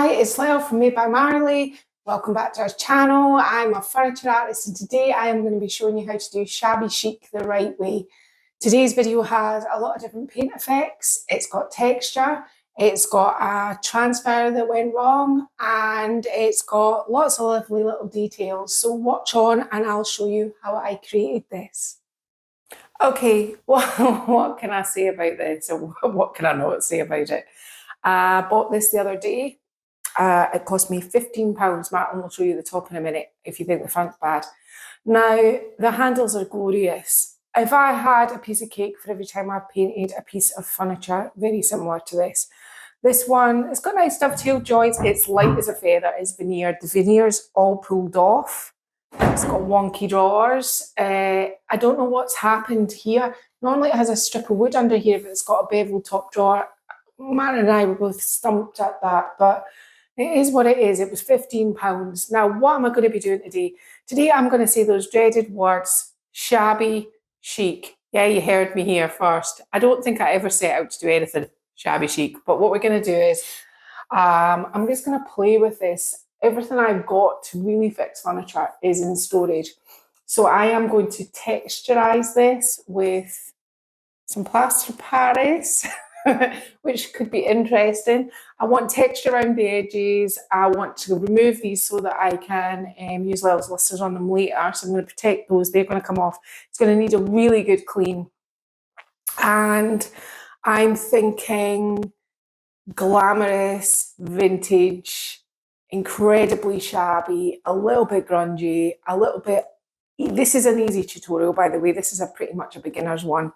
Hi, it's Lyle from Made by Marley. Welcome back to our channel. I'm a furniture artist and today I am going to be showing you how to do shabby chic the right way. Today's video has a lot of different paint effects. It's got texture, it's got a transfer that went wrong, and it's got lots of lovely little details. So watch on and I'll show you how I created this. Okay, what can I say about this, or what can I not say about it? I bought this the other day. It cost me £15. Martin will show you the top in a minute if you think the front's bad. Now, the handles are glorious. If I had a piece of cake for every time I painted a piece of furniture, very similar to this. This one, it's got nice dovetail joints. It's light as a feather. It's veneered. The veneer's all pulled off. It's got wonky drawers. I don't know what's happened here. Normally it has a strip of wood under here, but it's got a beveled top drawer. Martin and I were both stumped at that, but it is what it is. It was £15. Now, what am I going to be doing today? Today, I'm going to say those dreaded words, shabby chic. Yeah, you heard me here first. I don't think I ever set out to do anything shabby chic, but what we're going to do is I'm just going to play with this. Everything I've got to really fix furniture is in storage. So I am going to texturize this with some plaster Paris. Which could be interesting. I want texture around the edges. I want to remove these so that I can use levels blisters on them later. So I'm going to protect those. They're going to come off. It's going to need a really good clean. And I'm thinking glamorous, vintage, incredibly shabby, a little bit grungy, a little bit. This is an easy tutorial, by the way. This is pretty much a beginner's one.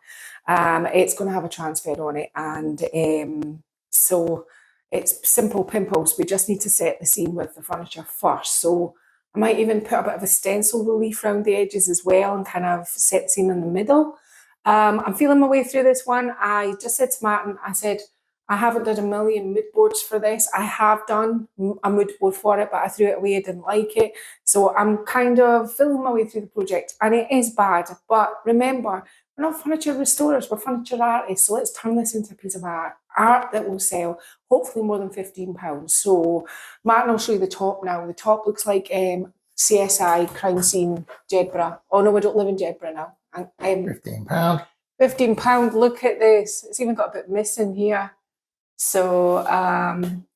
It's going to have a transfer on it, and so it's simple pimples. We just need to set the scene with the furniture first. So I might even put a bit of a stencil relief around the edges as well and kind of set the scene in the middle. I'm feeling my way through this one. I just said to Martin, I said, I haven't done a million mood boards for this. I have done a mood board for it, but I threw it away. I didn't like it. So I'm kind of feeling my way through the project, and it is bad. But remember, we're not furniture restorers, we're furniture artists. So let's turn this into a piece of art that will sell, hopefully more than £15. So Martin will show you the top now. The top looks like CSI crime scene Jedburgh. Oh no, we don't live in Jedburgh now. £15. £15. Look at this. It's even got a bit missing here. So,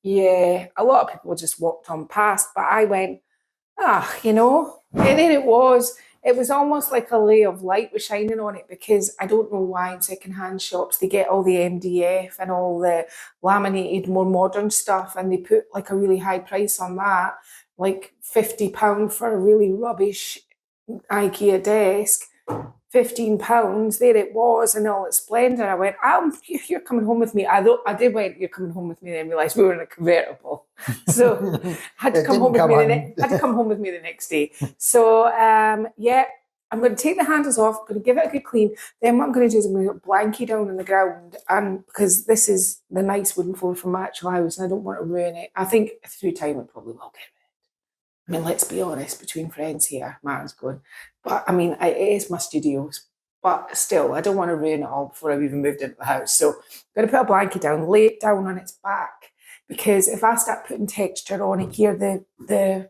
yeah, a lot of people just walked on past, but I went, you know, and then it was almost like a ray of light was shining on it, because I don't know why in secondhand shops they get all the MDF and all the laminated, more modern stuff, and they put like a really high price on that, like £50 for a really rubbish IKEA desk. £15, there it was, and all its splendor. I went, you're coming home with me. I did went, you're coming home with me, then realised we were in a convertible. So had to come home with me the next day. So yeah, I'm going to take the handles off, I'm going to give it a good clean. Then what I'm going to do is I'm going to blankie down on the ground, and because this is the nice wooden floor from my actual house, and I don't want to ruin it. I think through time it probably will get rid. I mean, let's be honest, between friends here, Martin's going, but I mean, it is my studios, but still, I don't want to ruin it all before I've even moved into the house. So I'm going to put a blanket down, lay it down on its back, because if I start putting texture on it here, it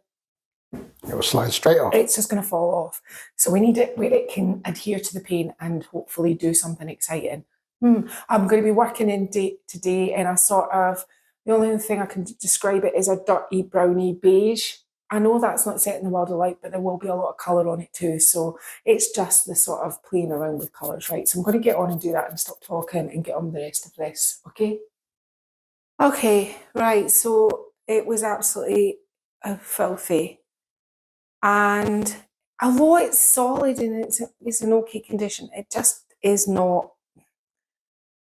will slide straight off. It's just going to fall off. So we need it where it can adhere to the paint and hopefully do something exciting. I'm going to be working in today in a sort of, the only thing I can describe it is a dirty browny beige. I know that's not set in the world of light, but there will be a lot of colour on it too. So it's just the sort of playing around with colours, right? So I'm going to get on and do that and stop talking and get on with the rest of this, okay? Okay, right, so it was absolutely filthy. And although it's solid and it's in okay condition, it just is not,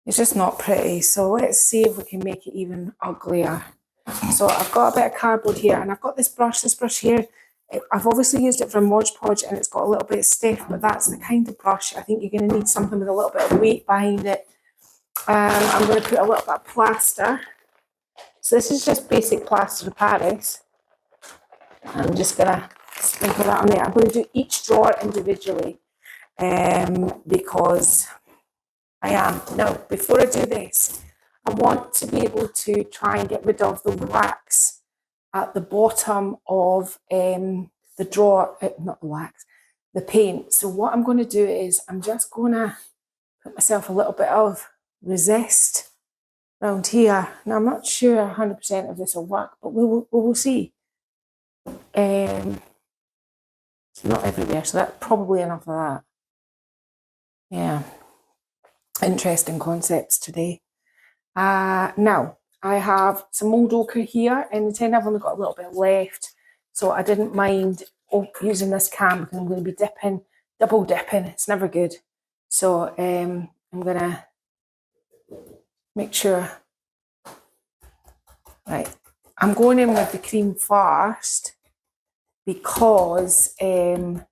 it's just not pretty. So let's see if we can make it even uglier. So I've got a bit of cardboard here, and I've got this brush here. I've obviously used it for Mod Podge, and it's got a little bit stiff, but that's the kind of brush. I think you're going to need something with a little bit of weight behind it. I'm going to put a little bit of plaster. So this is just basic plaster Paris. I'm just going to sprinkle that on there. I'm going to do each drawer individually, because I am. Now, before I do this, I want to be able to try and get rid of the wax at the bottom of the drawer, not the wax, the paint. So what I'm going to do is I'm just going to put myself a little bit of resist around here. Now I'm not sure 100% if this will work, but we will see. It's not everywhere, so that's probably enough of that. Yeah, interesting concepts today. Now, I have some old ochre here in the tin. I've only got a little bit left, so I didn't mind using this can because I'm going to be double dipping. It's never good. So I'm going to make sure. Right, I'm going in with the cream first because I'm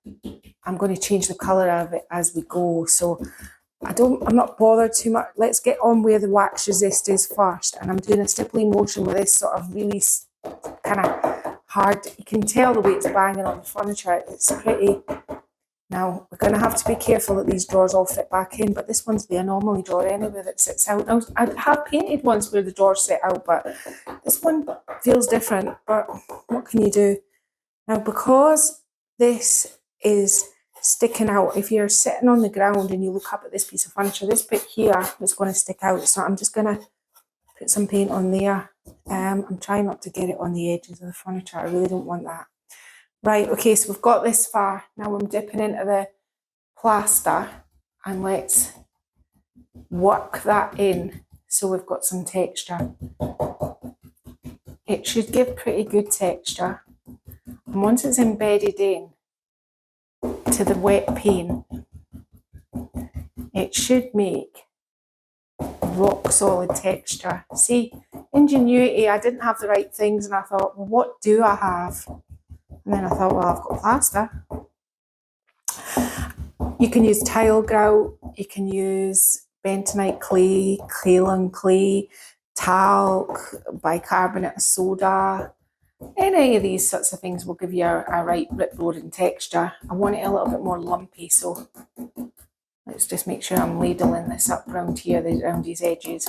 going to change the colour of it as we go. So I'm not bothered too much. Let's get on where the wax resist is first. And I'm doing a stippling motion with this sort of really kind of hard. You can tell the way it's banging on the furniture. It's pretty. Now, we're going to have to be careful that these drawers all fit back in, but this one's the anomaly drawer anyway that sits out. Now, I have painted ones where the drawers sit out, but this one feels different. But what can you do? Now, because this is sticking out, if you're sitting on the ground and you look up at this piece of furniture, this bit here is going to stick out. So I'm just going to put some paint on there. I'm trying not to get it on the edges of the furniture. I really don't want that. Right, okay, so we've got this far. Now I'm dipping into the plaster and let's work that in so we've got some texture. It should give pretty good texture. And once it's embedded in to the wet paint, it should make rock solid texture. See, ingenuity, I didn't have the right things and I thought, well, what do I have? And then I thought, well, I've got plaster. You can use tile grout, you can use bentonite clay, kaolin clay, talc, bicarbonate of soda. Any of these sorts of things will give you a right rip-roaring texture. I want it a little bit more lumpy, so let's just make sure I'm ladling this up around here, around these edges.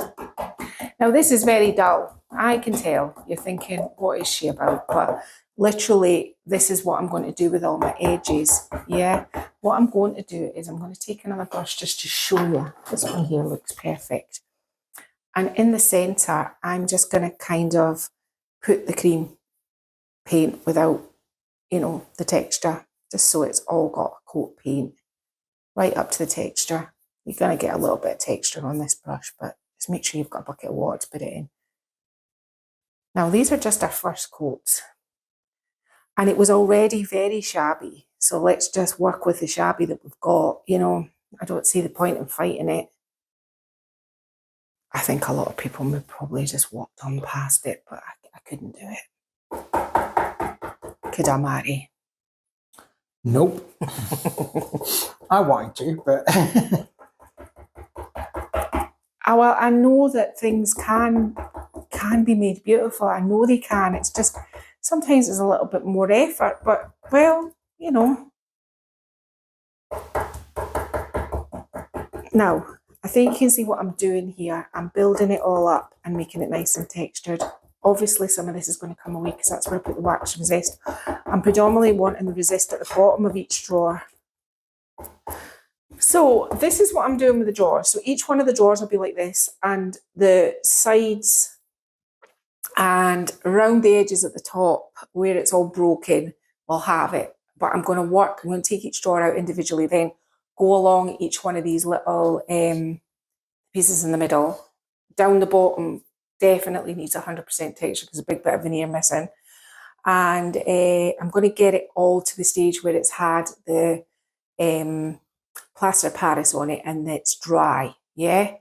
Now this is very dull. I can tell. You're thinking, what is she about? But literally, this is what I'm going to do with all my edges. Yeah. What I'm going to do is I'm going to take another brush just to show you. This one here looks perfect. And in the centre, I'm just going to kind of put the cream paint without, you know, the texture, just so it's all got a coat paint right up to the texture. You're going to get a little bit of texture on this brush, but just make sure you've got a bucket of water to put it in. Now, these are just our first coats. And it was already very shabby. So let's just work with the shabby that we've got. You know, I don't see the point in fighting it. I think a lot of people would probably just walked on past it, but I couldn't do it. Could I, Mary? Nope. I wanted to, but Well, I know that things can be made beautiful. I know they can. It's just sometimes it's a little bit more effort, but well, you know. Now, I think you can see what I'm doing here. I'm building it all up and making it nice and textured. Obviously, some of this is going to come away because that's where I put the wax resist. I'm predominantly wanting the resist at the bottom of each drawer. So this is what I'm doing with the drawers. So each one of the drawers will be like this, and the sides and around the edges at the top where it's all broken will have it. But I'm going to take each drawer out individually, then go along each one of these little pieces in the middle. Down the bottom definitely needs 100% texture because a big bit of veneer missing. And I'm going to get it all to the stage where it's had the plaster Paris on it and it's dry, yeah?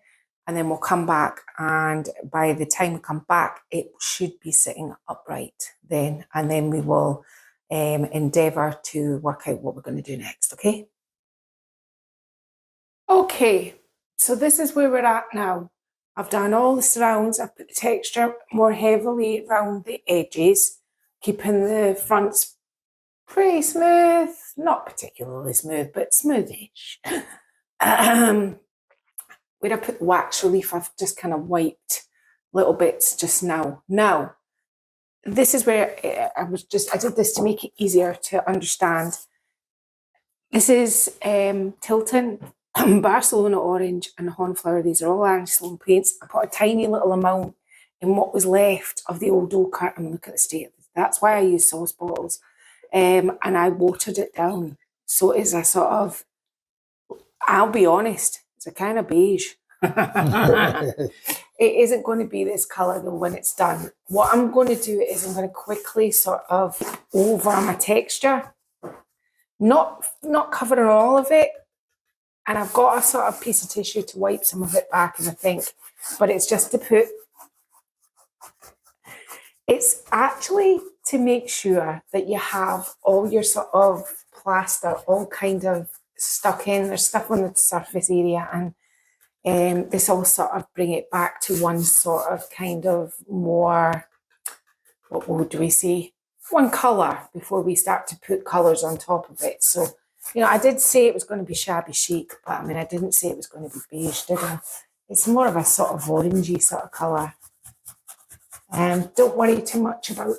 And then we'll come back, and by the time we come back, it should be sitting upright then. And then we will endeavour to work out what we're going to do next, okay? Okay, so this is where we're at now. I've done all the surrounds. I've put the texture more heavily around the edges, keeping the fronts pretty smooth. Not particularly smooth, but smoothish. Where I put the wax relief, I've just kind of wiped little bits just now. Now, this is where I did this to make it easier to understand. This is Tilton, Barcelona Orange and Hornflower. These are all anti-slum paints. I put a tiny little amount in what was left of the old ochre, and look at the state of it. That's why I use sauce bottles. And I watered it down. So it's a sort of, I'll be honest, it's a kind of beige. It isn't going to be this colour though when it's done. What I'm going to do is I'm going to quickly sort of over my texture. Not covering all of it. And I've got a sort of piece of tissue to wipe some of it back, I think. But it's just to put... It's actually to make sure that you have all your sort of plaster all kind of stuck in. There's stuff on the surface area, and this will sort of bring it back to one sort of kind of more, what would we say, one colour before we start to put colours on top of it. So, you know, I did say it was going to be shabby chic, but I mean, I didn't say it was going to be beige, did I? It's more of a sort of orangey sort of colour. Don't worry too much about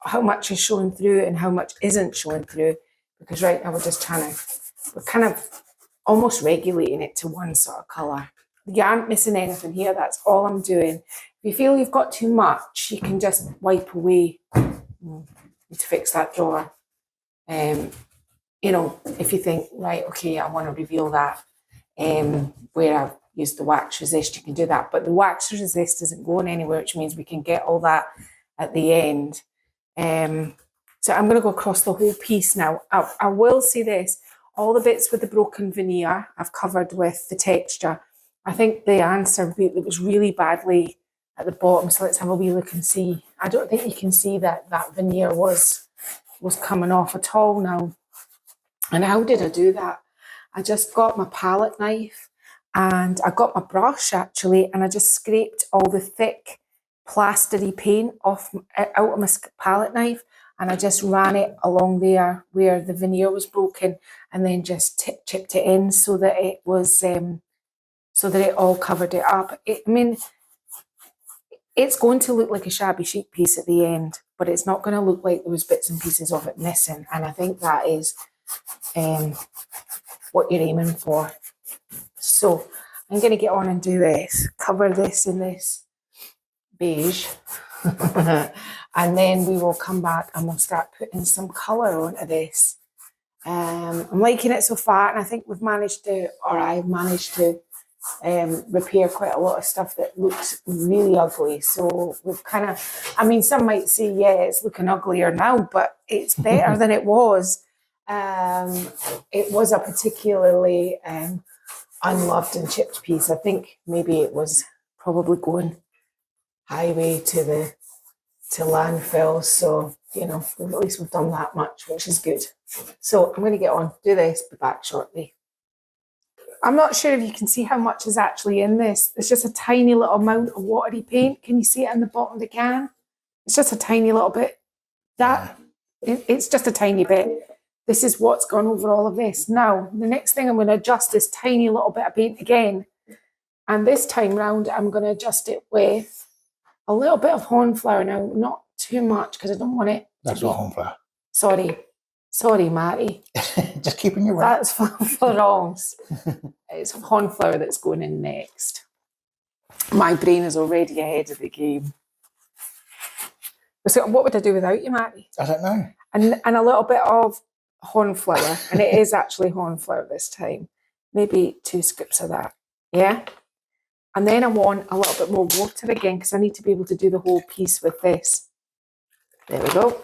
how much is showing through and how much isn't showing through, because right now we're kind of almost regulating it to one sort of colour. You aren't missing anything here, that's all I'm doing. If you feel you've got too much, you can just wipe away. Need to fix that drawer. You know, if you think, right, okay, I want to reveal that where I've used the wax resist, you can do that. But the wax resist isn't going anywhere, which means we can get all that at the end. So I'm going to go across the whole piece now. I will say this, all the bits with the broken veneer I've covered with the texture. I think the answer, it was really badly at the bottom, so let's have a wee look and see. I don't think you can see that that veneer was coming off at all now. And how did I do that? I just got my palette knife and I got my brush actually, and I just scraped all the thick plastery paint out of my palette knife, and I just ran it along there where the veneer was broken, and then just chipped it in so that it was so that it all covered it up. I mean, it's going to look like a shabby chic piece at the end, but it's not going to look like there was bits and pieces of it missing. And I think that is what you're aiming for. So I'm going to get on and do this. Cover this in this beige. And then we will come back and we'll start putting some colour onto this. I'm liking it so far, and I think I've managed to repair quite a lot of stuff that looks really ugly. So we've kind of, I mean, some might say, yeah, it's looking uglier now, but it's better than it was. It was a particularly unloved and chipped piece. I think maybe it was probably going highway to landfill. So, you know, at least we've done that much, which is good. So I'm going to get on, do this, be back shortly. I'm not sure if you can see how much is actually in this. It's just a tiny little amount of watery paint. Can you see it in the bottom of the can? It's just a tiny little bit. It's just a tiny bit. This is what's gone over all of this. Now, the next thing, I'm going to adjust this tiny little bit of paint again. And this time round, I'm going to adjust it with a little bit of Hornflower now. Not too much, because I don't want it. That's not Hornflower. Sorry, Matty. Just keeping you right. That's for wrongs. It's Hornflower that's going in next. My brain is already ahead of the game. So what would I do without you, Matty? I don't know. And a little bit of Hornflower, and it is actually Hornflower this time. Maybe 2 scoops of that, yeah? And then I want a little bit more water again, because I need to be able to do the whole piece with this. There we go.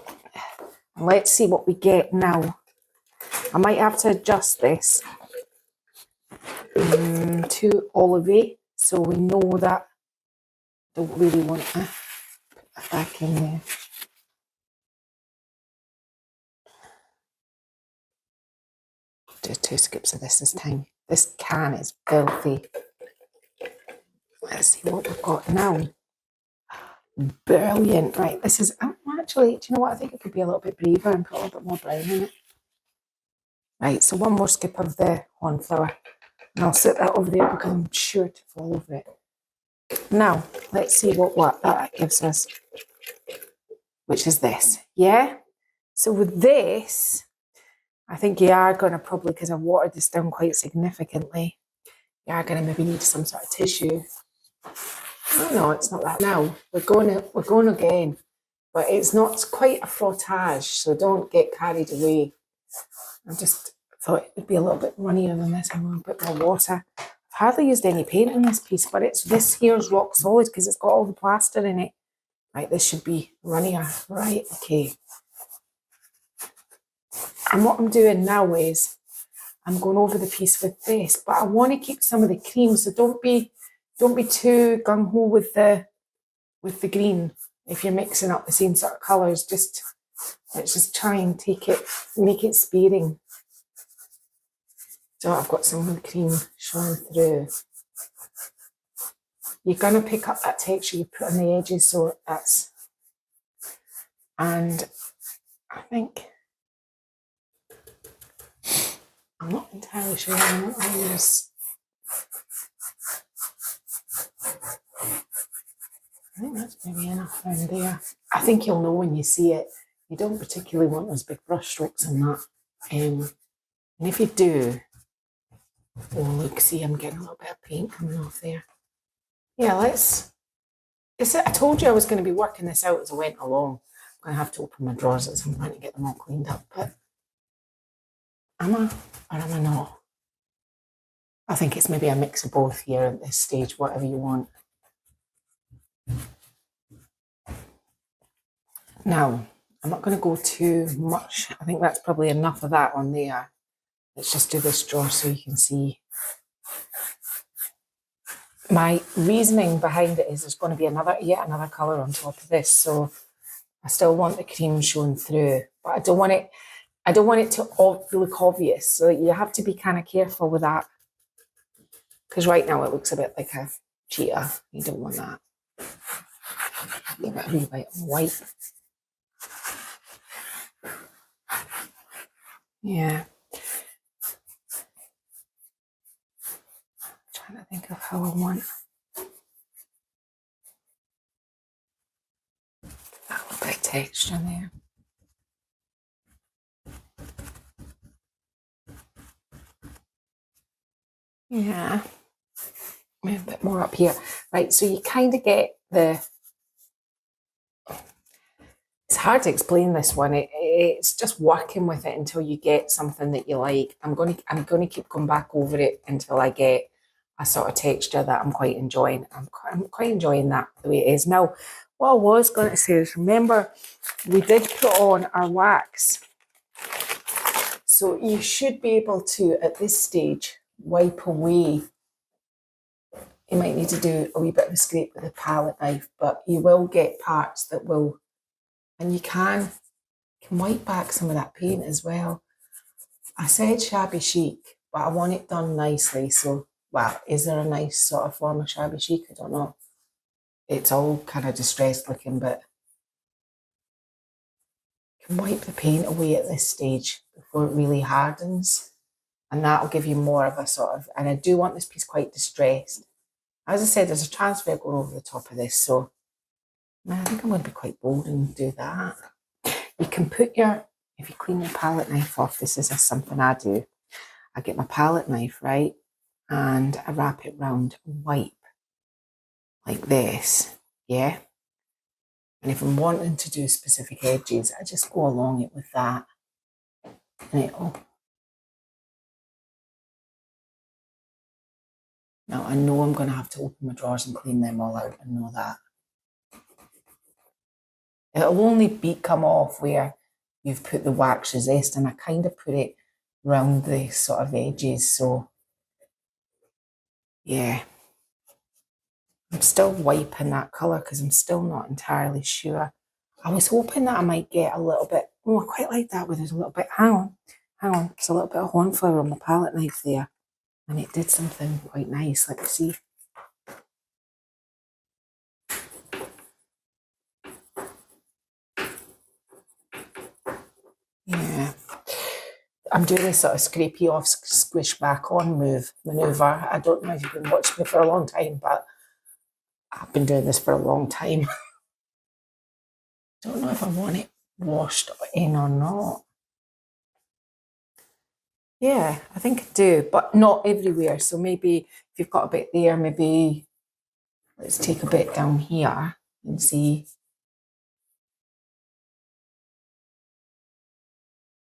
And let's see what we get now. I might have to adjust this to olivey, so we know that I don't really want to put that back in there. Do 2 scoops of this time. This can is filthy. Let's see what we've got now. Brilliant. Right, this is actually, do you know what? I think it could be a little bit braver and put a little bit more brown in it. Right, so 1 more scoop of the Hornflower. And I'll sit that over there because I'm sure to fall over it. Now, let's see what that gives us. which is this, yeah? So with this, I think you are going to probably, because I've watered this down quite significantly, you are going to maybe need some sort of tissue. Oh no, it's not that. Now, we're going again, but it's not quite a frottage, so don't get carried away. I just thought it would be a little bit runnier than this, and a little bit more water. I've hardly used any paint on this piece, but this here's rock solid because it's got all the plaster in it. Right, this should be runnier. Right, okay. And what I'm doing now is I'm going over the piece with this, but I want to keep some of the cream, so don't be too gung-ho with the green. If you're mixing up the same sort of colours, let's just try and make it sparing. So I've got some of the cream showing through. You're going to pick up that texture you put on the edges, so that's, and I think, I'm not entirely sure what I use. I think that's maybe enough around there. I think you'll know when you see it. You don't particularly want those big brush strokes on that. And if you do, oh look, see, I'm getting a little bit of paint coming off there. Yeah, I told you I was going to be working this out as I went along. I'm going to have to open my drawers at some point to get them all cleaned up, but am I or am I not? I think it's maybe a mix of both here at this stage, whatever you want. Now, I'm not going to go too much. I think that's probably enough of that on there. Let's just do this drawer so you can see. My reasoning behind it is there's going to be yet another colour on top of this, so I still want the cream showing through, but I don't want it to look obvious, so you have to be kind of careful with that, because right now it looks a bit like a cheetah. You don't want that. Give it a wee bit of white. Yeah. I'm trying to think of how I want that little bit of texture there. Yeah. Maybe a bit more up here. Right, so you kind of get it's hard to explain this one. It's just working with it until you get something that you like. I'm going to keep going back over it until I get a sort of texture that I'm quite enjoying. I'm quite enjoying that the way it is. Now, what I was going to say is, remember, we did put on our wax. So you should be able to, at this stage, wipe away. You might need to do a wee bit of a scrape with a palette knife, but you will get parts that will, and you can wipe back some of that paint as well. I said shabby chic, but I want it done nicely. So, well, is there a nice sort of form of shabby chic? I don't know. It's all kind of distressed looking, but you can wipe the paint away at this stage before it really hardens. And that'll give you more of a sort of, and I do want this piece quite distressed. As I said, there's a transfer going over the top of this, so I think I'm going to be quite bold and do that. You can put if you clean your palette knife off, this is something I do. I get my palette knife, right, and I wrap it round and wipe like this, yeah? And if I'm wanting to do specific edges, I just go along it with that. And now I know I'm going to have to open my drawers and clean them all out. I know that. It'll only come off where you've put the wax resist, and I kind of put it round the sort of edges. So yeah, I'm still wiping that colour because I'm still not entirely sure. I was hoping that I might get a little bit, I quite like that where there's a little bit, hang on, there's a little bit of hornflower on the palette knife there, and it did something quite nice. Let me see. Yeah, I'm doing this sort of scrapey off, squish back on maneuver. I don't know if you've been watching me for a long time, but I've been doing this for a long time. Don't know if I want it washed in or not. Yeah, I think I do, but not everywhere. So maybe if you've got a bit there, maybe let's take a bit down here and see.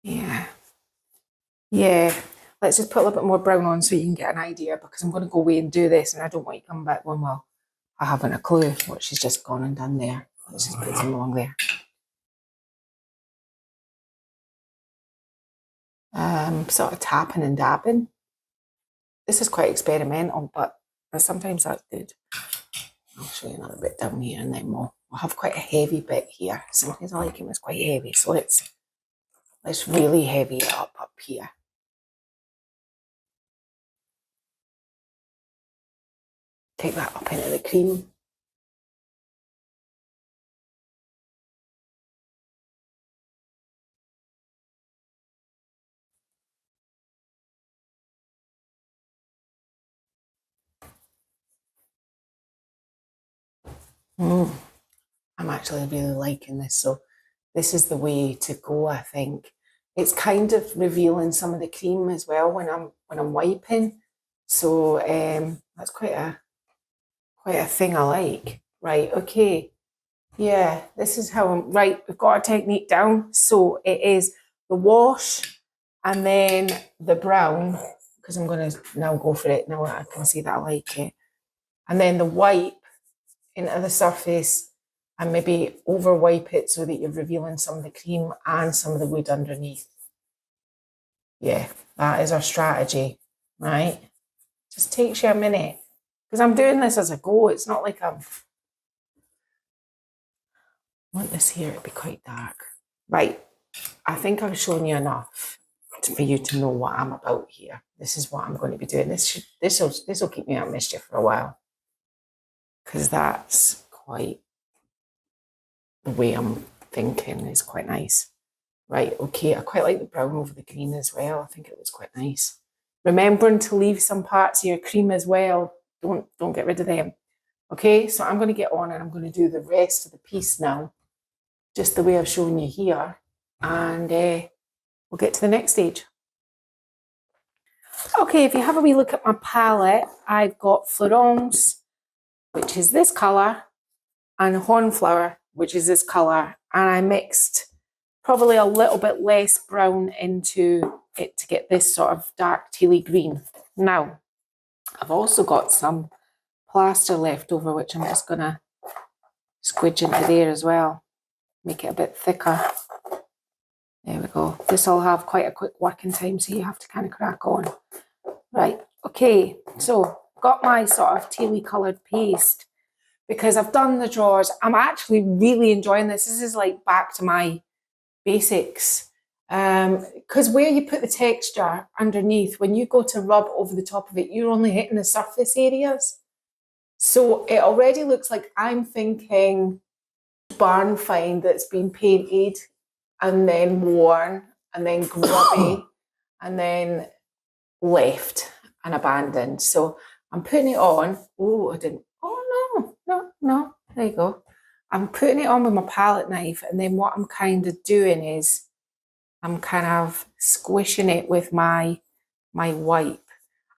Yeah. Yeah. Let's just put a little bit more brown on so you can get an idea, because I'm going to go away and do this and I don't want you to come back going, well, I haven't a clue what she's just gone and done there. Let's just put some along there. Sort of tapping and dabbing. This is quite experimental, but sometimes that's good. I'll show you another bit down here and then we'll have quite a heavy bit here. Sometimes I like it when it's quite heavy, so let's really heavy it up here. Take that up into the cream. I'm actually really liking this, so this is the way to go, I think. It's kind of revealing some of the cream as well when I'm wiping. So that's quite a thing I like. Right, okay. Yeah, this is how I'm right. We've got our technique down. So it is the wash and then the brown, because I'm gonna now go for it now that I can see that I like it. And then the wipe into the surface and maybe over wipe it so that you're revealing some of the cream and some of the wood underneath. Yeah, that is our strategy, right? Just takes you a minute, because I'm doing this as I go. It's not like I want this here to be quite dark. Right, I think I've shown you enough for you to know what I'm about here. This is what I'm going to be doing. This will keep me out of mischief for a while, because that's quite the way I'm thinking is quite nice. Right, okay, I quite like the brown over the green as well. I think it looks quite nice. Remembering to leave some parts of your cream as well. Don't get rid of them. Okay, so I'm going to get on and I'm going to do the rest of the piece now, just the way I've shown you here. And we'll get to the next stage. Okay, if you have a wee look at my palette, I've got Florence, which is this colour, and Hornflower, which is this colour. And I mixed probably a little bit less brown into it to get this sort of dark tealy green. Now, I've also got some plaster left over, which I'm just going to squidge into there as well. Make it a bit thicker. There we go. This will have quite a quick working time, so you have to kind of crack on. Right, okay, so got my sort of tealy coloured paste because I've done the drawers. I'm actually really enjoying this. This is like back to my basics. Because where you put the texture underneath, when you go to rub over the top of it, you're only hitting the surface areas. So it already looks like I'm thinking barn find that's been painted and then worn and then grubby and then left and abandoned. So I'm putting it on. Oh, I didn't. Oh, no. There you go. I'm putting it on with my palette knife, and then what I'm kind of doing is I'm kind of squishing it with my wipe.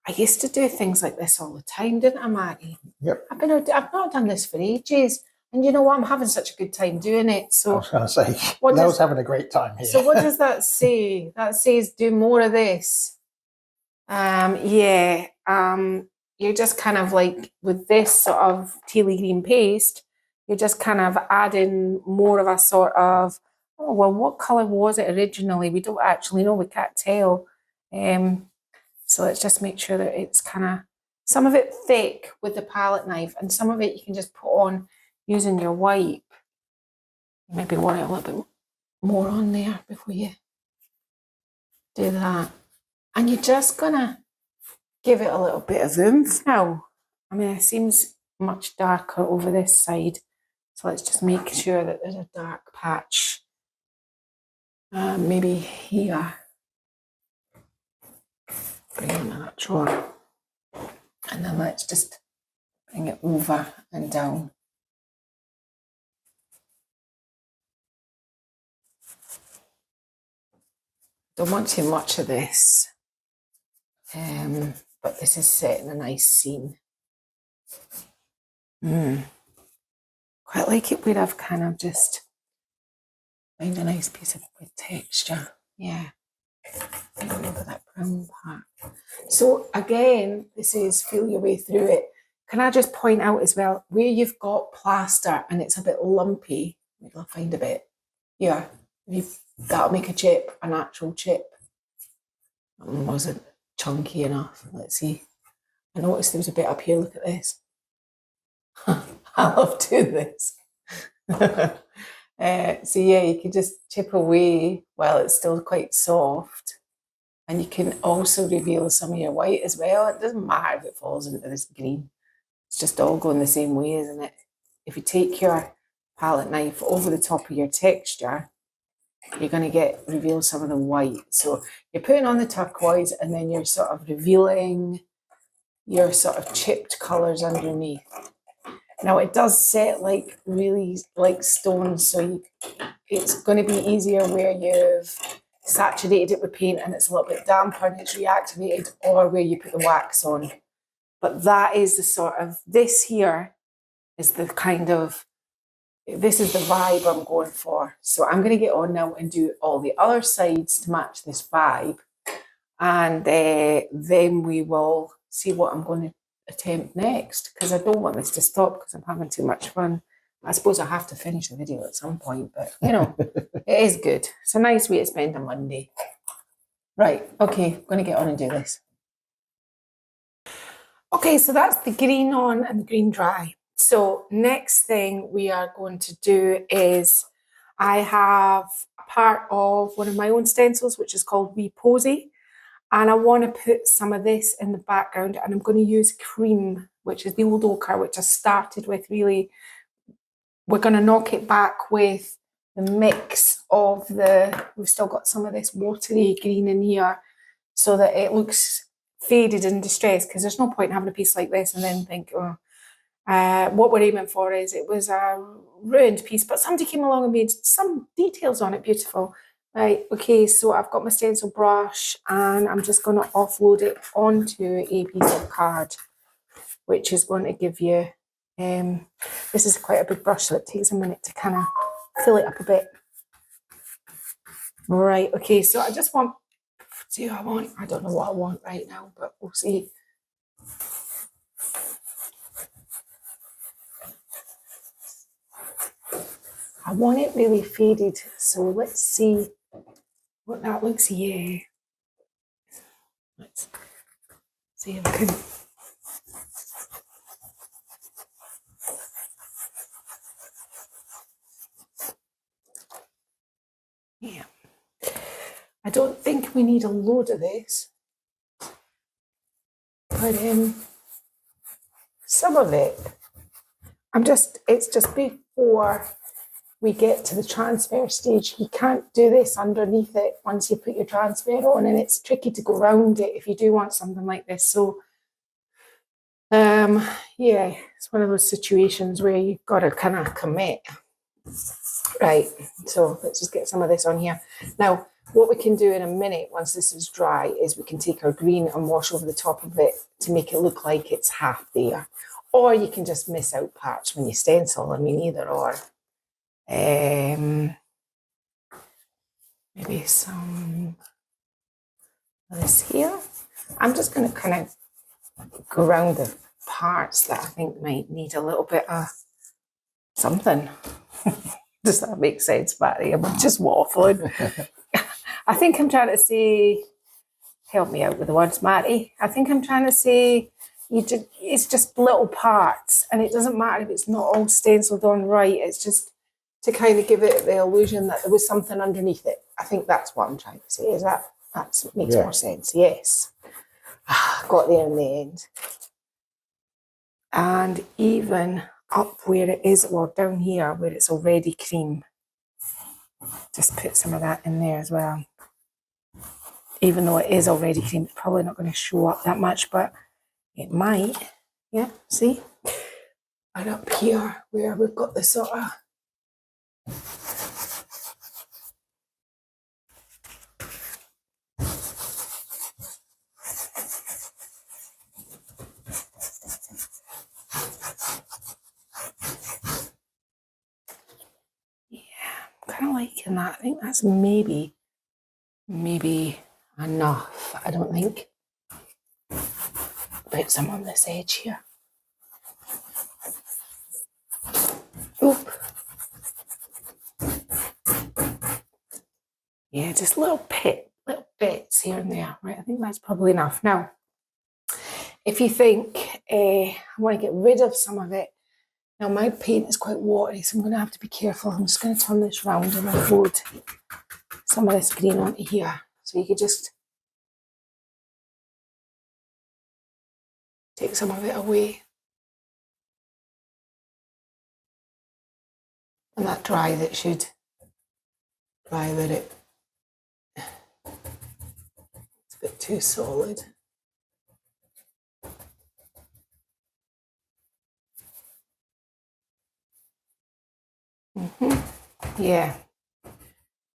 I used to do things like this all the time, didn't I, Maggie? Yep. I've not done this for ages. And you know what? I'm having such a good time doing it. So I was going to say, Mel's having a great time here. So what does that say? That says do more of this. You're just kind of like, with this sort of tealy green paste, you're just kind of adding more of a sort of, oh, well, what colour was it originally? We don't actually know, we can't tell. So let's just make sure that it's kind of, some of it thick with the palette knife, and some of it you can just put on using your wipe. Maybe want it a little bit more on there before you do that. And you're just gonna give it a little bit of oomph now. I mean, it seems much darker over this side. So let's just make sure that there's a dark patch. Maybe here. Bring in that drawer. And then let's just bring it over and down. Don't want too much of this, but this is setting a nice scene. Quite like it where I've kind of just found a nice piece of texture. Yeah. Over that brown part. So again, this is feel your way through it. Can I just point out as well, where you've got plaster and it's a bit lumpy, maybe I'll find a bit. Yeah, that'll make a chip, an actual chip. That one wasn't chunky enough. Let's see. I noticed there was a bit up here. Look at this. I love doing this. So yeah, you can just chip away while it's still quite soft. And you can also reveal some of your white as well. It doesn't matter if it falls into this green. It's just all going the same way, isn't it? If you take your palette knife over the top of your texture, you're going to reveal some of the white. So you're putting on the turquoise and then you're sort of revealing your sort of chipped colours underneath. Now it does set like really like stones, so it's going to be easier where you've saturated it with paint and it's a little bit damper and it's reactivated, or where you put the wax on. But that is the sort of, this here is the kind of, this is the vibe I'm going for. So I'm going to get on now and do all the other sides to match this vibe. And then we will see what I'm going to attempt next, because I don't want this to stop because I'm having too much fun. I suppose I have to finish the video at some point, but you know, it is good. It's a nice way to spend a Monday. Right, okay, I'm going to get on and do this. Okay, so that's the green on and the green dry. So next thing we are going to do is, I have a part of one of my own stencils, which is called Wee Posy. And I want to put some of this in the background, and I'm going to use cream, which is the old ochre, which I started with really. We're going to knock it back with the mix of we've still got some of this watery green in here so that it looks faded and distressed, because there's no point in having a piece like this and then think, oh, what we're aiming for is it was a ruined piece, but somebody came along and made some details on it beautiful. Right, okay, so I've got my stencil brush and I'm just going to offload it onto a piece of card, which is going to give you, this is quite a big brush, so it takes a minute to kind of fill it up a bit. Right, okay, so I just want, I don't know what I want right now, but we'll see. I want it really faded, so let's see what that looks. Yeah. Let's see if I can. Yeah. I don't think we need a load of this, but some of it, it's just before we get to the transfer stage. You can't do this underneath it once you put your transfer on, and it's tricky to go around it if you do want something like this. So yeah, it's one of those situations where you've got to kind of commit. Right, so let's just get some of this on here. Now, what we can do in a minute, once this is dry, is we can take our green and wash over the top of it to make it look like it's half there. Or you can just miss out parts when you stencil. I mean, either or. Maybe some of this here. I'm just going to kind of go around the parts that I think might need a little bit of something. Does that make sense, Barry? I'm just waffling. I think I'm trying to say, help me out with the words, Matty. I think I'm trying to say, it's just little parts, and it doesn't matter if it's not all stenciled on right. It's just to kind of give it the illusion that there was something underneath it. I think that's what I'm trying to say. Is that makes more sense? Yes. Got there in the end. And even up where it is, or down here where it's already cream, just put some of that in there as well. Even though it is already cream, it's probably not going to show up that much, but it might. Yeah, see? And up here where we've got the sort of kind of liking that. I think that's maybe enough. I don't think. Put some on this edge here. Oop. Yeah, just little bits here and there. Right, I think that's probably enough. Now, if you think I want to get rid of some of it, now my paint is quite watery, so I'm going to have to be careful. I'm just going to turn this round and load some of this green onto here. So you could just take some of it away. And that dry that should dry that it's a bit too solid. Yeah,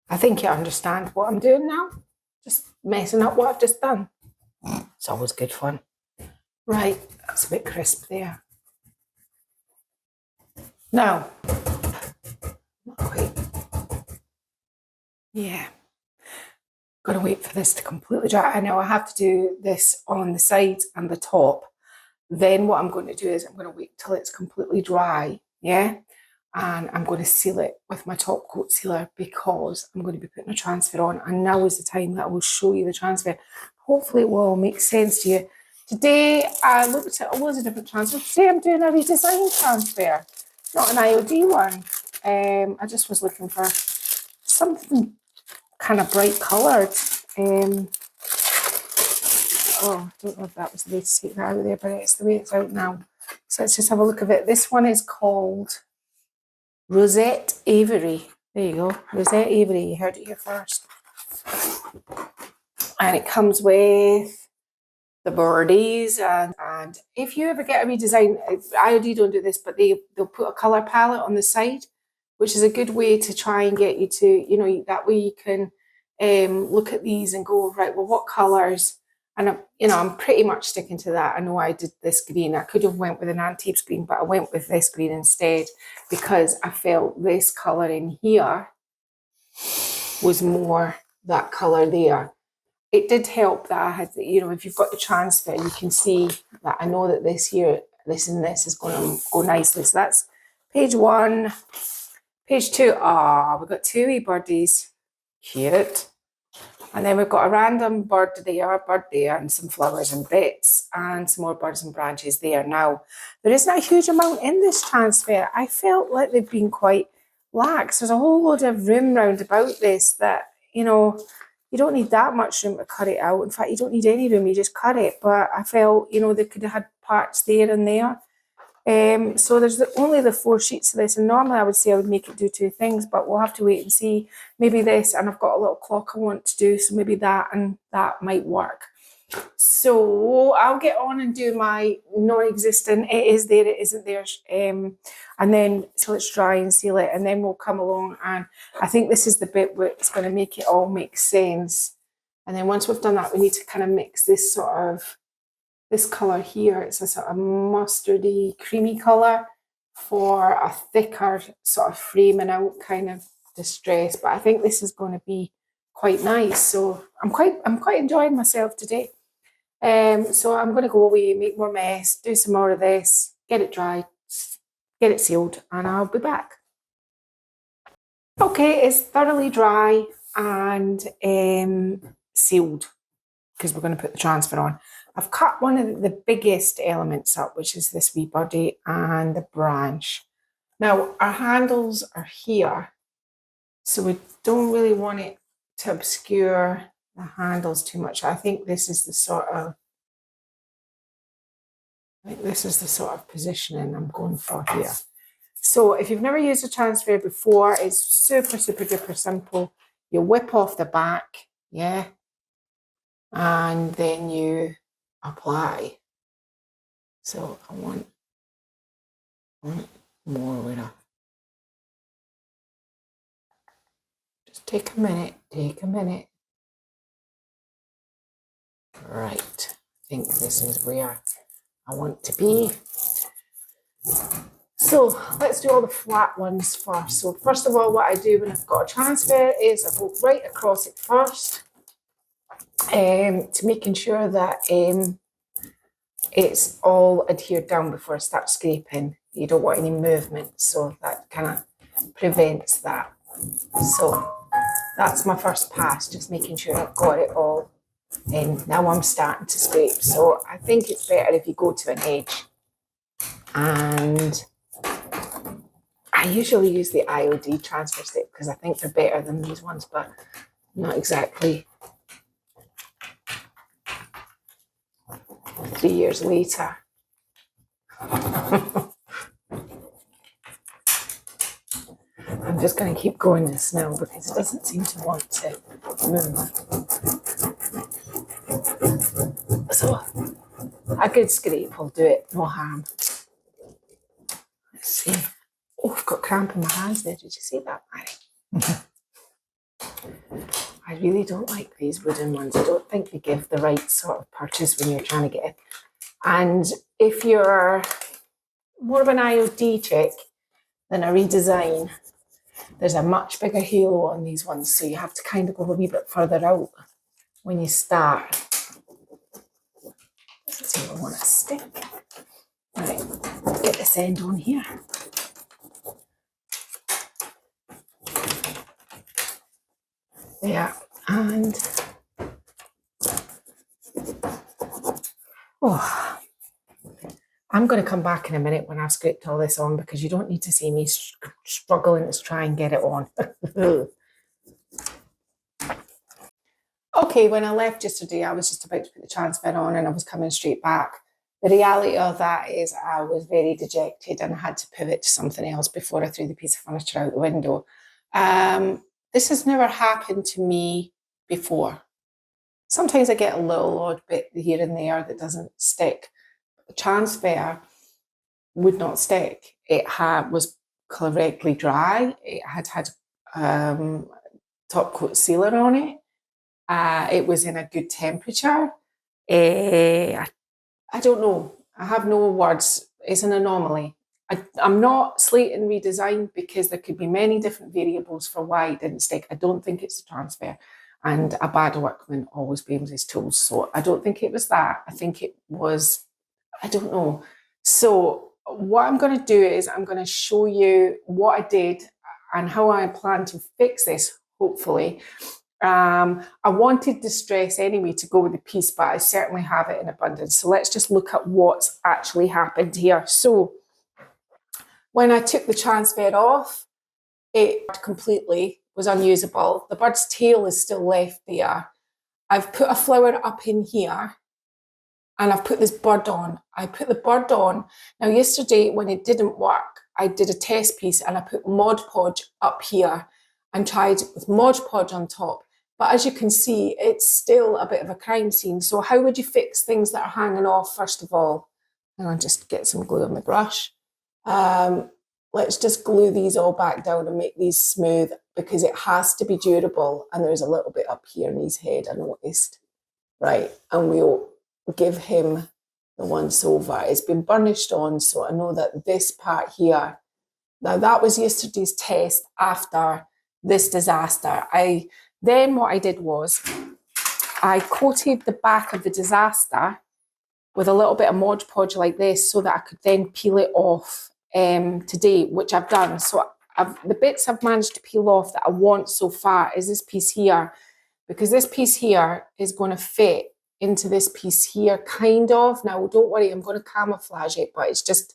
I think you understand what I'm doing now. Just messing up what I've just done. It's always good fun. Right, that's a bit crisp there. Now, not quite. Yeah, gotta wait for this to completely dry. I know I have to do this on the sides and the top. Then what I'm going to do is I'm going to wait till it's completely dry, yeah? And I'm going to seal it with my top coat sealer because I'm going to be putting a transfer on, and now is the time that I will show you the transfer. Hopefully it will make sense to you. Today I looked at loads of different transfers. Today I'm doing a redesign transfer, not an IOD one. I just was looking for something kind of bright coloured. Oh, I don't know if that was the way to take that out there, but it's the way it's out now. So let's just have a look at it. This one is called Rosette Avery. There you go, Rosette Avery. You heard it here first. And it comes with the birdies. And if you ever get a redesign, IOD don't do this, but they'll put a colour palette on the side, which is a good way to try and get you to, you know, that way you can look at these and go, right, well, what colours? And I'm pretty much sticking to that. I know I did this green. I could have went with an antique green, but I went with this green instead because I felt this colour in here was more that colour there. It did help that I had, you know, if you've got the transfer, you can see that I know that this here, this and this is going to go nicely. So that's page 1. Page 2, we've got 2 wee birdies. Cute. And then we've got a random bird there, and some flowers and bits, and some more birds and branches there. Now, there isn't a huge amount in this transfer. I felt like they've been quite lax. There's a whole load of room round about this that, you know, you don't need that much room to cut it out. In fact, you don't need any room, you just cut it. But I felt, you know, they could have had parts there and there. So there's only the 4 sheets of this, and normally I would say I would make it do 2 things, but we'll have to wait and see. Maybe this, and I've got a little clock I want to do, so maybe that and that might work. So I'll get on and do my non-existent, it is there, it isn't there, and then till it's dry and seal it, and then we'll come along, and I think this is the bit where it's going to make it all make sense. And then once we've done that, we need to kind of mix this sort of, this colour here, it's a sort of mustardy, creamy colour for a thicker sort of framing out kind of distress. But I think this is going to be quite nice. So I'm quite enjoying myself today. So I'm going to go away, make more mess, do some more of this, get it dry, get it sealed, and I'll be back. Okay, it's thoroughly dry and sealed because we're going to put the transfer on. I've cut one of the biggest elements up, which is this wee birdie and the branch. Now, our handles are here, so we don't really want it to obscure the handles too much. I think this is the sort of, positioning I'm going for here. So if you've never used a transfer before, it's super, super duper simple. You whip off the back, yeah, and then you apply. So I want more with it. Just take a minute. Right, I think this is where I want to be. So let's do all the flat ones first. So first of all, what I do when I've got a transfer is I go right across it first, to making sure that it's all adhered down before I start scraping. You don't want any movement, so that kind of prevents that. So that's my first pass, just making sure I've got it all in. Now I'm starting to scrape. So I think it's better if you go to an edge. And I usually use the IOD transfer stick because I think they're better than these ones, but not exactly 3 years later. I'm just going to keep going this now because it doesn't seem to want to move. So a good scrape will do it, no harm. Let's see. Oh, I've got cramp in my hands there. Did you see that, Mary? I really don't like these wooden ones. I don't think they give the right sort of purchase when you're trying to get it. And if you're more of an IOD chick than a redesign, there's a much bigger halo on these ones, so you have to kind of go a wee bit further out when you start. Doesn't seem to want to stick. Right, get this end on here. There, and I'm going to come back in a minute when I've scraped all this on because you don't need to see me struggling to try and get it on. Okay, when I left yesterday, I was just about to put the transfer on and I was coming straight back. The reality of that is I was very dejected and I had to pivot to something else before I threw the piece of furniture out the window. This has never happened to me before. Sometimes I get a little odd bit here and there that doesn't stick. The transfer would not stick. It was correctly dry. It had top coat sealer on it. It was in a good temperature. I don't know. I have no words. It's an anomaly. I'm not slating redesign because there could be many different variables for why it didn't stick. I don't think it's the transfer. And a bad workman always blames his tools. So I don't think it was that. I think it was, I don't know. So what I'm going to do is I'm going to show you what I did and how I plan to fix this, hopefully. I wanted distress anyway to go with the piece, but I certainly have it in abundance. So let's just look at what's actually happened here. So when I took the transfer off, it completely was unusable. The bird's tail is still left there. I've put a flower up in here and I've put this bird on. I put the bird on. Now yesterday when it didn't work, I did a test piece and I put Mod Podge up here and tried with Mod Podge on top. But as you can see, it's still a bit of a crime scene. So how would you fix things that are hanging off, first of all? And I'll just get some glue on the brush. Let's just glue these all back down and make these smooth because it has to be durable. And there's a little bit up here in his head, I noticed. Right, and we'll give him the once over. It's been burnished on, so I know that this part here, now that was yesterday's test after this disaster. Then what I did was I coated the back of the disaster with a little bit of Mod Podge like this so that I could then peel it off today, which I've done. So the bits I've managed to peel off that I want so far is this piece here, because this piece here is going to fit into this piece here, kind of. Now, don't worry, I'm going to camouflage it, but it's just,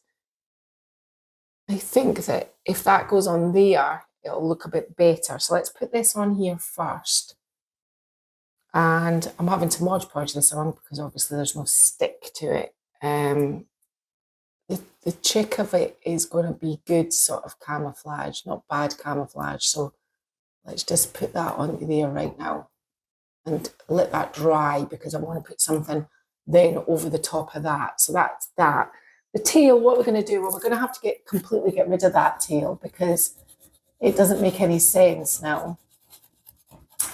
I think that if that goes on there, it'll look a bit better. So let's put this on here first. And I'm having to Mod Podge this on because obviously there's no stick to it. The trick of it is going to be good sort of camouflage, not bad camouflage. So let's just put that on there right now and let that dry because I want to put something then over the top of that. So that's that. The tail, what we're going to do, well, we're going to have to completely get rid of that tail because it doesn't make any sense now.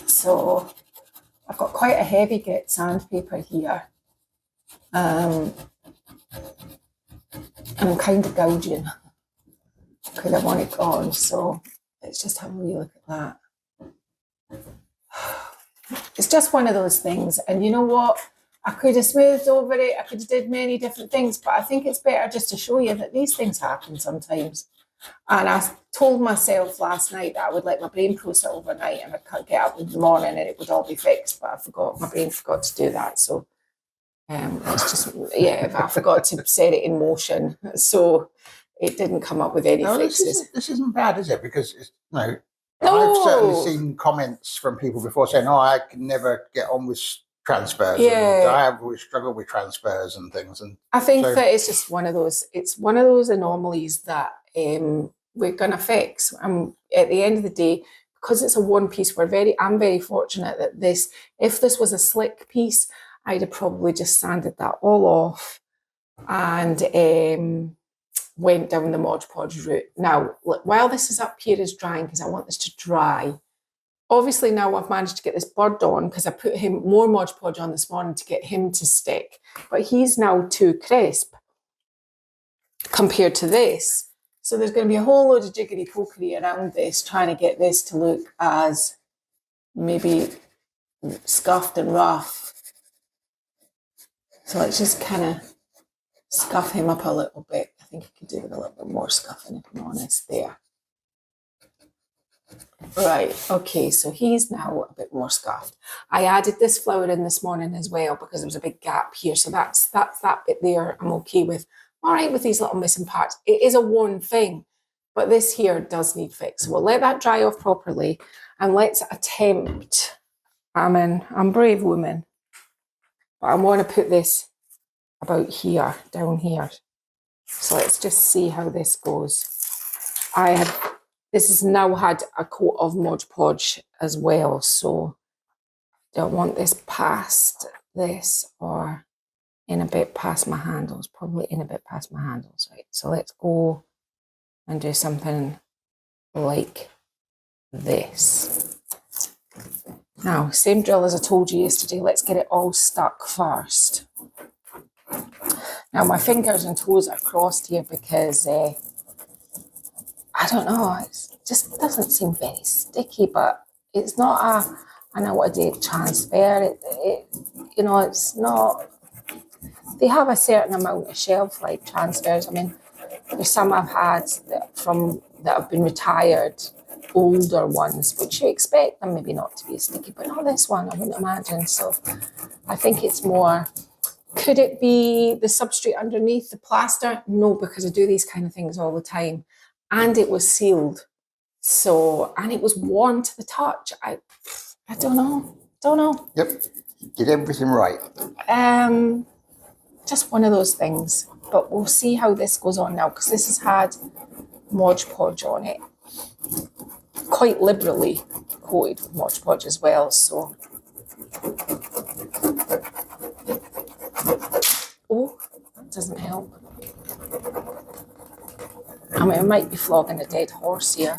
So I've got quite a heavy grit sandpaper here. I'm kind of gouging. because I want it gone. So let's just have a wee look at that. It's just one of those things. And you know what? I could have smoothed over it. I could have did many different things, but I think it's better just to show you that these things happen sometimes. And I told myself last night that I would let my brain process overnight and I'd get up in the morning and it would all be fixed, but my brain forgot to do that. So it's just, I forgot to set it in motion. So it didn't come up with any fixes. This isn't bad, is it? Because I've certainly seen comments from people before saying, "Oh, I can never get on with transfers. Yeah, and I have always struggled with transfers and things." And I think that it's just one of those. It's one of those anomalies that we're going to fix. At the end of the day, because it's a one piece, I'm very fortunate that if this was a slick piece, I'd have probably just sanded that all off and went down the Mod Podge route. Now, while this is up here is drying, because I want this to dry, obviously now I've managed to get this bird on because I put more Mod Podge on this morning to get him to stick, but he's now too crisp compared to this. So there's going to be a whole load of jiggery-pokery around this, trying to get this to look as maybe scuffed and rough. So let's just kind of scuff him up a little bit. I think I could do with a little bit more scuffing, if I'm honest, there. Right, okay, so he's now a bit more scuffed. I added this flower in this morning as well because there was a big gap here. So that's that bit there I'm okay with. All right with these little missing parts. It is a worn thing, but this here does need fix. So we'll let that dry off properly and let's attempt. I'm a brave woman, but I want to put this about here, down here. So let's just see how this goes. This has now had a coat of Mod Podge as well, so don't want this past this or in a bit past my handles, probably in a bit past my handles, right? So let's go and do something like this. Now, same drill as I told you yesterday, let's get it all stuck first. Now, my fingers and toes are crossed here because, I don't know, it just doesn't seem very sticky, but it's not an out-of-date transfer. It's not, they have a certain amount of shelf life transfers. I mean, there's some I've had that have been retired, older ones, which you expect them maybe not to be sticky, but not this one, I wouldn't imagine. So I think it's more. Could it be the substrate underneath the plaster? No, because I do these kind of things all the time. And it was sealed. So, and it was warm to the touch. I don't know. Yep. Did everything right. Just one of those things. But we'll see how this goes on now, because this has had Mod Podge on it. Quite liberally coated with Mod Podge as well, so. Oh, that doesn't help. I mean, I might be flogging a dead horse here,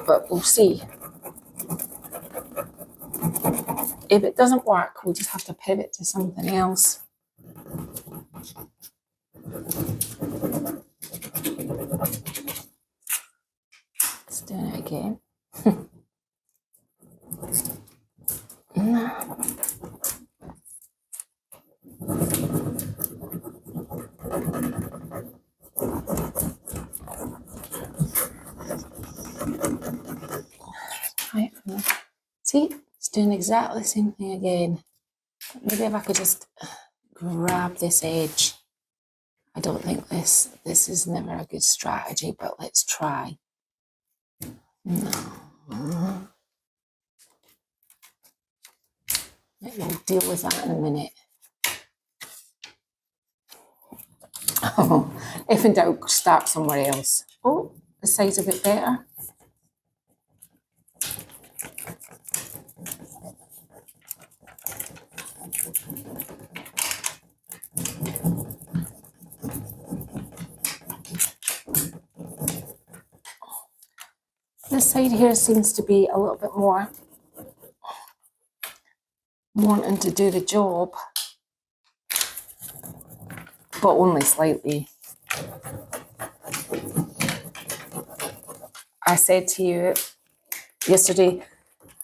but we'll see. If it doesn't work, we'll just have to pivot to something else. Let's do it again. Right. See, it's doing exactly the same thing again. Maybe if I could just grab this edge. I don't think this is never a good strategy, but let's try. No. We'll deal with that in a minute. Oh, if in doubt, start somewhere else. Oh, the side's a bit better. This side here seems to be a little bit more wanting to do the job, but only slightly. I said to you yesterday,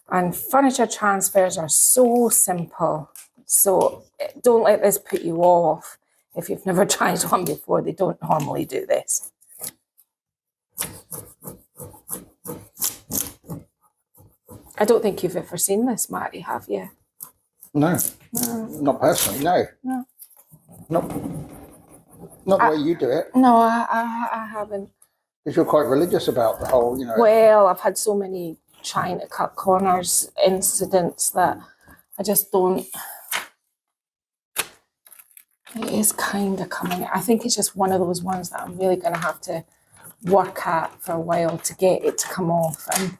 and furniture transfers are so simple. So don't let this put you off. If you've never tried one before, they don't normally do this. I don't think you've ever seen this, Matty, have you? No. Not personally, no. Not the way you do it. No, I haven't. Because you're quite religious about the whole, you know. Well, I've had so many trying to cut corners incidents that I just don't. It is kind of coming. I think it's just one of those ones that I'm really going to have to work at for a while to get it to come off. And,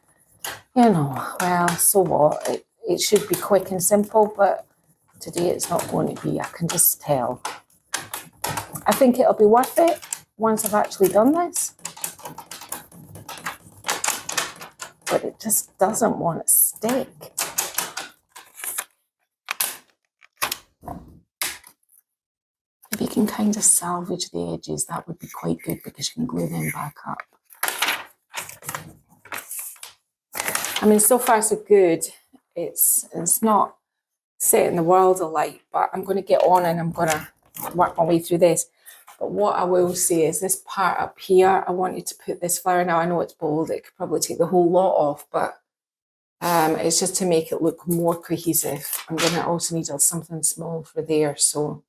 you know, well, so what? It should be quick and simple, but today it's not going to be. I can just tell. I think it'll be worth it once I've actually done this. But it just doesn't want to stick. If you can kind of salvage the edges, that would be quite good because you can glue them back up. I mean, so far so good. It's not setting the world alight, but I'm going to get on and I'm going to work my way through this. But what I will say is this part up here, I wanted to put this flower. Now I know it's bold, it could probably take the whole lot off, but it's just to make it look more cohesive. I'm going to also need something small for there. So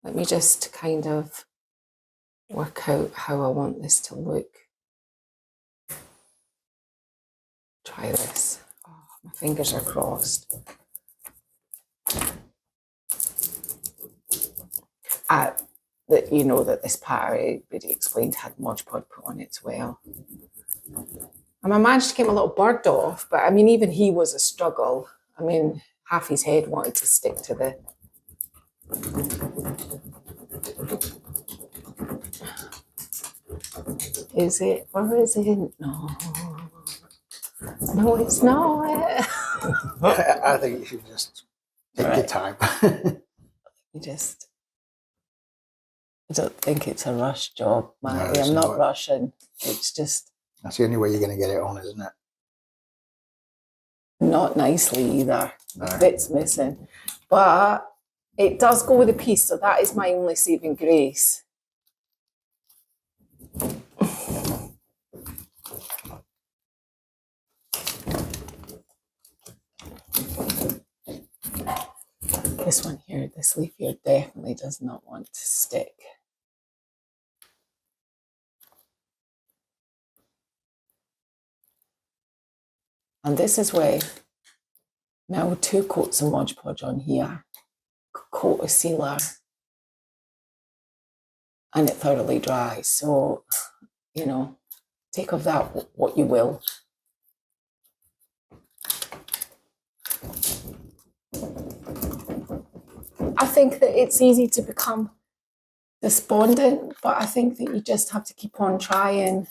let me just kind of work out how I want this to look. Try this. Oh, my fingers are crossed. That you know that this part, but he explained, had Mod Podge put on it as well. And I managed to get my little bird off, but I mean, even he was a struggle. I mean, half his head wanted to stick to the... Is it, or is it? No. No, it's not. I think you should just take your time. I don't think it's a rush job, Matty. No, I'm not rushing. It's just... That's the only way you're going to get it on, isn't it? Not nicely either. No. The bit's missing. But it does go with the piece, so that is my only saving grace. This one here, this leaf here, definitely does not want to stick. And this is where, now 2 coats of Mod Podge on here, coat of sealer, and it thoroughly dries. So, you know, take of that what you will. I think that it's easy to become despondent, but I think that you just have to keep on trying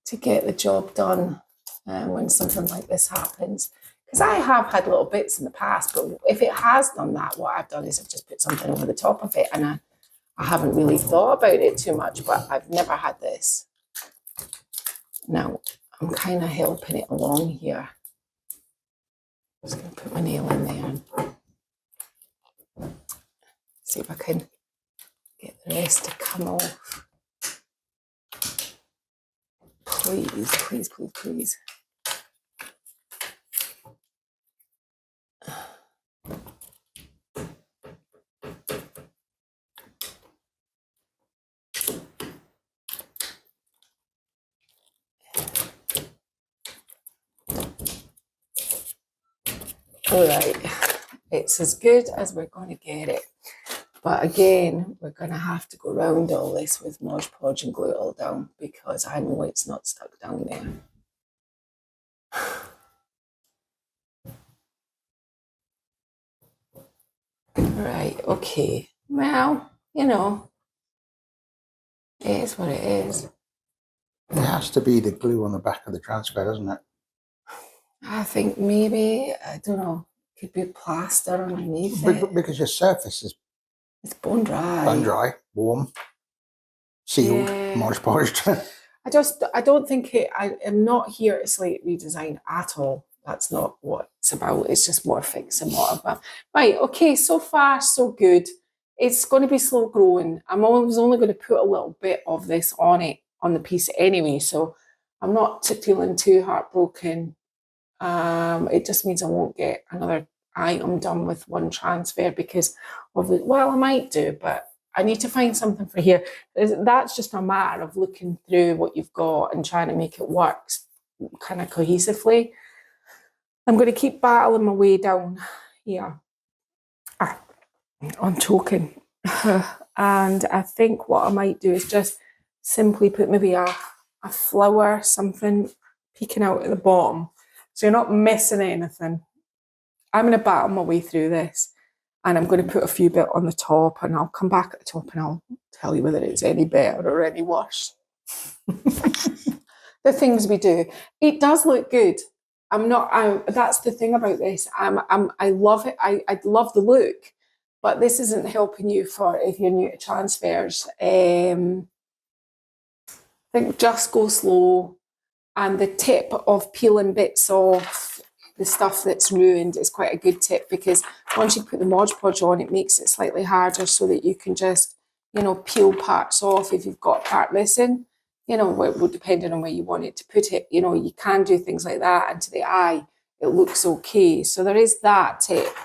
to get the job done when something like this happens. Because I have had little bits in the past, but if it has done that, what I've done is I've just put something over the top of it, and I haven't really thought about it too much, but I've never had this. Now, I'm kind of helping it along here. I'm just going to put my nail in there and see if I can get the rest to come off. Please, please, please, please. All right, it's as good as we're going to get it. But again, we're going to have to go around all this with Mod Podge and glue it all down because I know it's not stuck down there. Right, okay. Well, you know, it is what it is. It has to be the glue on the back of the transfer, doesn't it? I think maybe, I don't know, could be plaster underneath it. Because your surface is It's bone dry. bone dry, warm. sealed, Yeah. Mod Podged. I don't think I am not here to slate redesign at all. That's not what it's about. It's just more fixing whatever. Right, okay, so far so good. It's going to be slow growing. I was only going to put a little bit of this on the piece anyway, so I'm not feeling too heartbroken. It just means I won't get another item done with one transfer because of it. Well, I might do, but I need to find something for here. That's just a matter of looking through what you've got and trying to make it work kind of cohesively. I'm going to keep battling my way down here. I'm choking. And I think what I might do is just simply put maybe a flower, something peeking out at the bottom. So you're not missing anything. I'm going to battle my way through this. And I'm going to put a few bit on the top, and I'll come back at the top and I'll tell you whether it's any better or any worse. The things we do. It does look good. That's the thing about this. I love it. I love the look, but this isn't helping you for if you're new to transfers. I think just go slow, and the tip of peeling bits off the stuff that's ruined is quite a good tip, because once you put the Mod Podge on, it makes it slightly harder so that you can just, peel parts off if you've got part missing. Depending on where you want it to put it, you can do things like that, and to the eye, it looks okay. So there is that tip.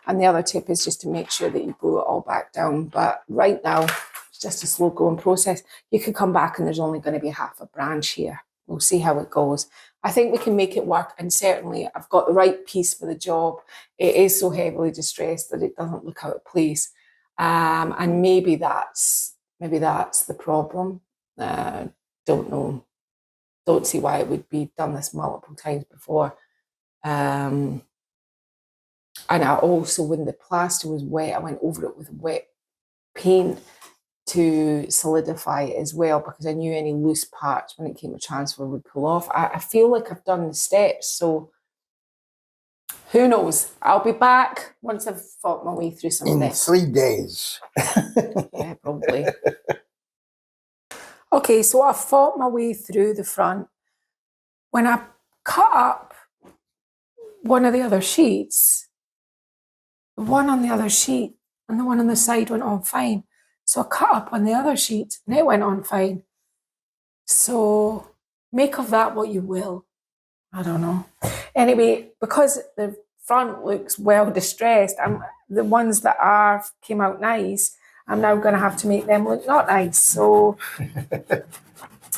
And the other tip is just to make sure that you glue it all back down. But right now, it's just a slow going process. You could come back and there's only going to be half a branch here. We'll see how it goes. I think we can make it work, and certainly I've got the right piece for the job. It is so heavily distressed that it doesn't look out of place. And maybe that's the problem. Don't know. Don't see why it would be done this multiple times before. And I also, when the plaster was wet, I went over it with wet paint to solidify it as well, because I knew any loose parts when it came to transfer would pull off. I feel like I've done the steps, so who knows? I'll be back once I've fought my way through some of this. In 3 days. Yeah, probably. Okay, so I fought my way through the front. When I cut up one of the other sheets, the one on the other sheet and the one on the side went on fine. So I cut up on the other sheet and it went on fine. So make of that what you will. I don't know. Anyway, because the front looks well distressed, the ones that came out nice, I'm now going to have to make them look not nice. So,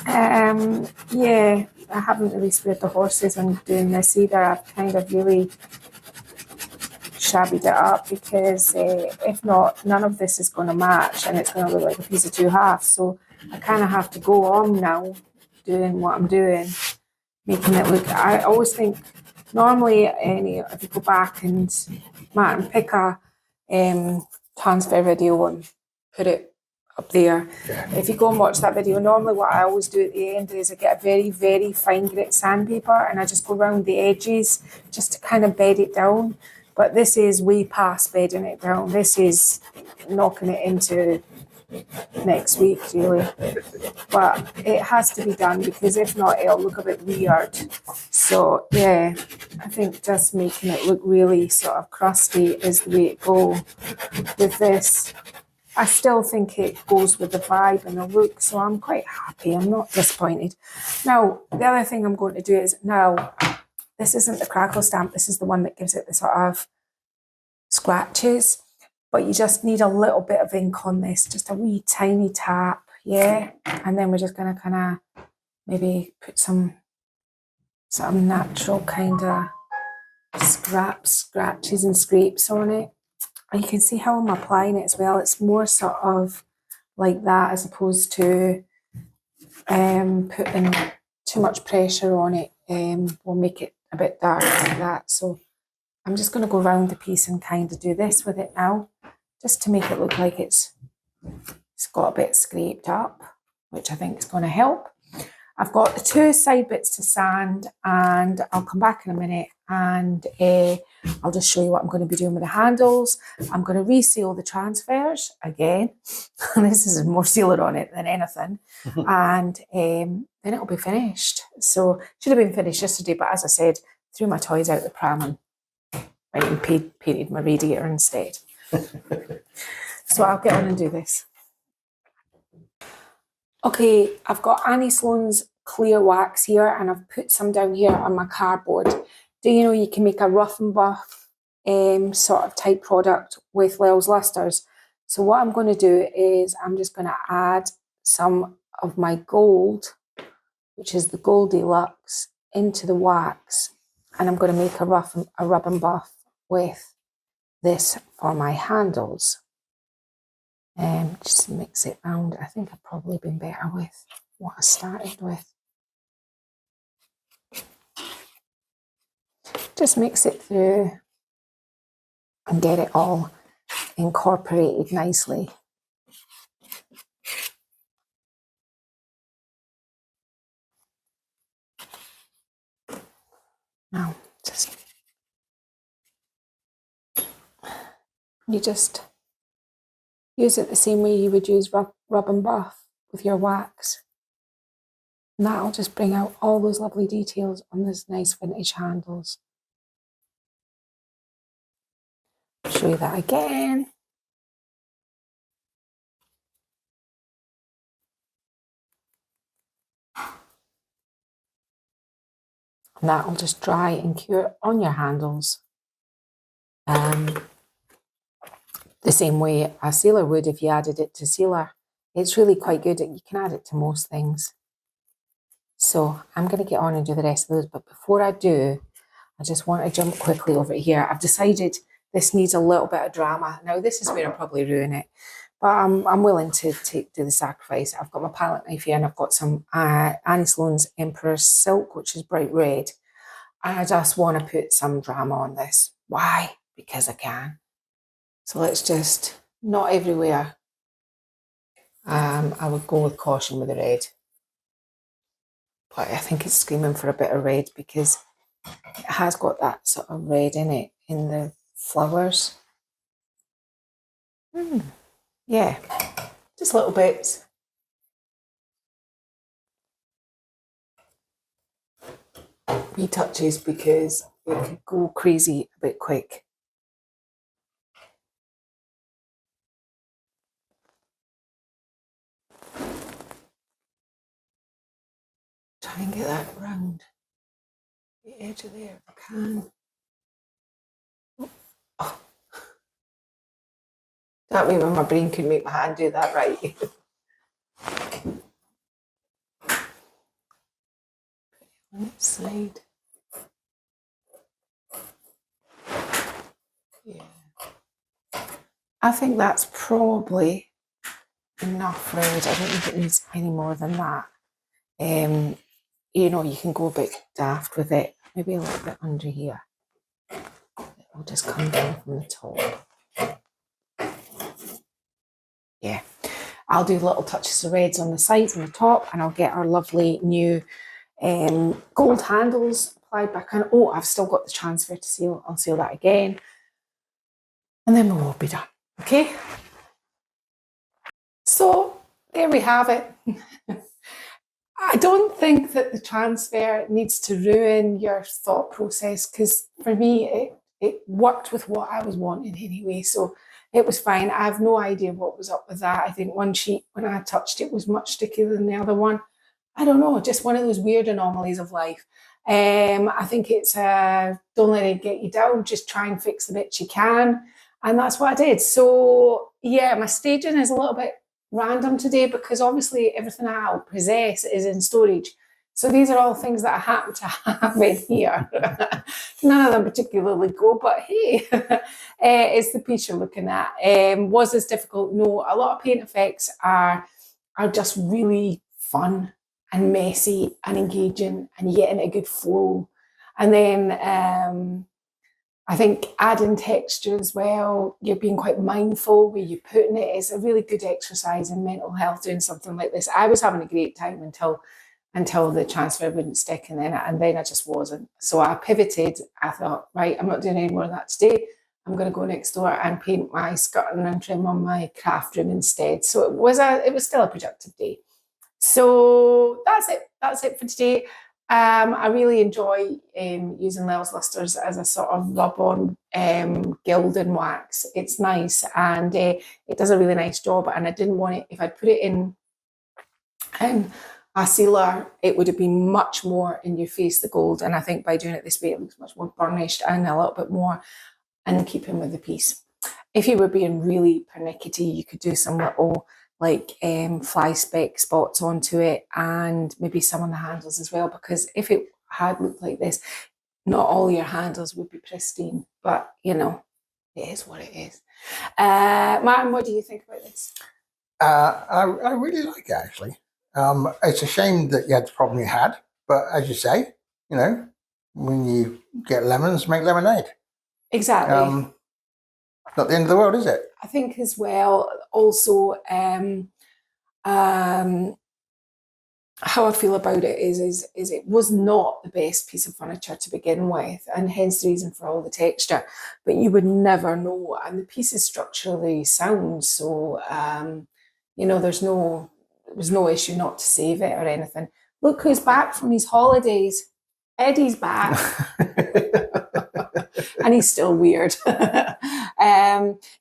yeah, I haven't really spared the horses on doing this either. I've kind of really shabbied it up, because if not, none of this is going to match and it's going to look like a piece of two halves. So I kind of have to go on now doing what I'm doing, making it look. I always think normally if you go back and Matt and pick a transfer video and put it up there. Yeah. If you go and watch that video, normally what I always do at the end is I get a very, very fine grit sandpaper and I just go around the edges just to kind of bed it down. But this is way past bedding it down. This is knocking it into next week, really. But it has to be done, because if not, it'll look a bit weird. So, yeah, I think just making it look really sort of crusty is the way to go with this. I still think it goes with the vibe and the look, so I'm quite happy. I'm not disappointed. Now, the other thing I'm going to do is, this isn't the crackle stamp. This is the one that gives it the sort of scratches. But you just need a little bit of ink on this, just a wee tiny tap, yeah? And then we're just going to kind of maybe put some natural kind of scratches and scrapes on it. And you can see how I'm applying it as well. It's more sort of like that, as opposed to putting too much pressure on it. Will make it a bit dark like that. So I'm just going to go around the piece and kind of do this with it now, just to make it look like it's got a bit scraped up, which I think is going to help. I've got the 2 side bits to sand, and I'll come back in a minute and I'll just show you what I'm going to be doing with the handles. I'm going to reseal the transfers again. This is more sealer on it than anything. And then it'll be finished. So should have been finished yesterday, but as I said, threw my toys out the pram and went and painted my radiator instead. So I'll get on and do this. Okay, I've got Annie Sloan's clear wax here, and I've put some down here on my cardboard. Do you know you can make a rough and buff sort of type product with Lels Lusters? So what I'm going to do is I'm just going to add some of my gold, which is the Gold Deluxe, into the wax, and I'm going to make a rub and buff with this for my handles. Just mix it round. I think I've probably been better with what I started with. Just mix it through and get it all incorporated nicely. Now, you just use it the same way you would use rub and buff with your wax. And that'll just bring out all those lovely details on those nice vintage handles. I'll show you that again. And that'll just dry and cure on your handles. The same way a sealer would if you added it to sealer. It's really quite good. You can add it to most things. So I'm going to get on and do the rest of those. But before I do, I just want to jump quickly over here. I've decided this needs a little bit of drama. Now, this is where I'll probably ruin it. But I'm willing to do the sacrifice. I've got my palette knife here, and I've got some Annie Sloan's Emperor's Silk, which is bright red. And I just want to put some drama on this. Why? Because I can. So let's just, not everywhere. I would go with caution with the red. But I think it's screaming for a bit of red because it has got that sort of red in it, in the flowers. Yeah, just little bits. Wee touches because it could go crazy a bit quick. Try and get that round the edge of there if I can. Oh. That way when my brain could make my hand do that right. On its side. Yeah. I think that's probably enough red. I don't think it needs any more than that. You know, you can go a bit daft with it. Maybe a little bit under here. It'll just come down from the top. Yeah. I'll do little touches of reds on the sides and the top, and I'll get our lovely new gold handles applied back on. Oh, I've still got the transfer to seal. I'll seal that again. And then we'll be done. Okay? So there we have it. I don't think that the transfer needs to ruin your thought process, because for me it worked with what I was wanting anyway, so it was fine. I have no idea what was up with that. I think one sheet, when I touched it, was much stickier than the other one. I don't know, just one of those weird anomalies of life. I think it's don't let it get you down, just try and fix the bits you can, and that's what I did. So yeah, my staging is a little bit random today because obviously everything I'll possess is in storage. So these are all things that I happen to have in here. None of them particularly go, but hey, it's the piece you're looking at. Was this difficult? No, a lot of paint effects are just really fun and messy and engaging, and you get in a good flow. And then I think adding texture as well, you're being quite mindful where you're putting it. It's a really good exercise in mental health doing something like this. I was having a great time until until the transfer wouldn't stick, and then I just wasn't. So I pivoted. I thought, right, I'm not doing any more of that today. I'm going to go next door and paint my skirting and trim on my craft room instead. So it was still a productive day. So that's it. That's it for today. I really enjoy using Lels Lusters as a sort of rub-on gilding wax. It's nice, and it does a really nice job. And I didn't want it, if I'd put it in a sealer, it would have been much more in your face, the gold. And I think by doing it this way, it looks much more burnished and a little bit more in keeping with the piece. If you were being really pernickety, you could do some little like fly speck spots onto it, and maybe some on the handles as well, because if it had looked like this, not all your handles would be pristine, but you know, it is what it is. Martin, what do you think about this? I really like it, actually. It's a shame that you had the problem you had, but as you say, you know, when you get lemons, make lemonade. Exactly. Not the end of the world, is it? I think as well, also, how I feel about it is it was not the best piece of furniture to begin with, and hence the reason for all the texture, but you would never know, and the piece is structurally sound, so you know, there was no issue not to save it or anything. Look who's back from his holidays. Eddie's back. And he's still weird.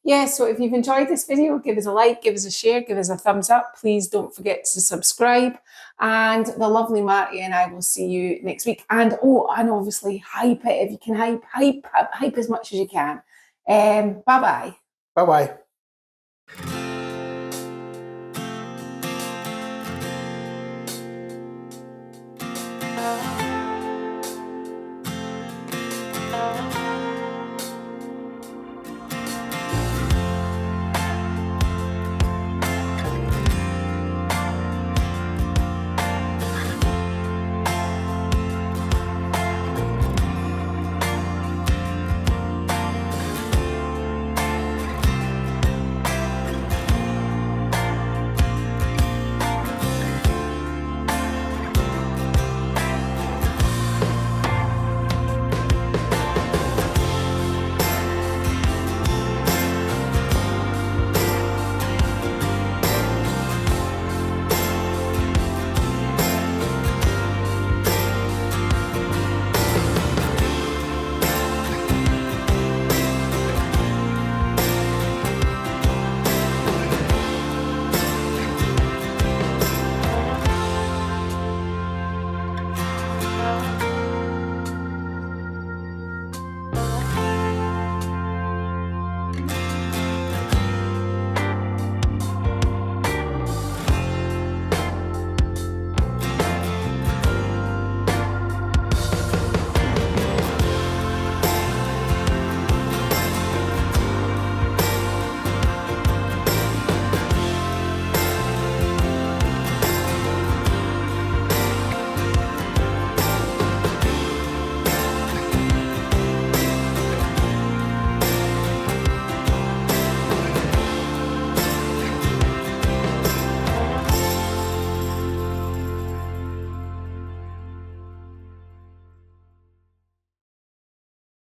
Yeah, so if you've enjoyed this video, give us a like, give us a share, give us a thumbs up. Please don't forget to subscribe. And the lovely Marty and I will see you next week. And obviously hype it. If you can hype as much as you can. Bye-bye. Bye-bye.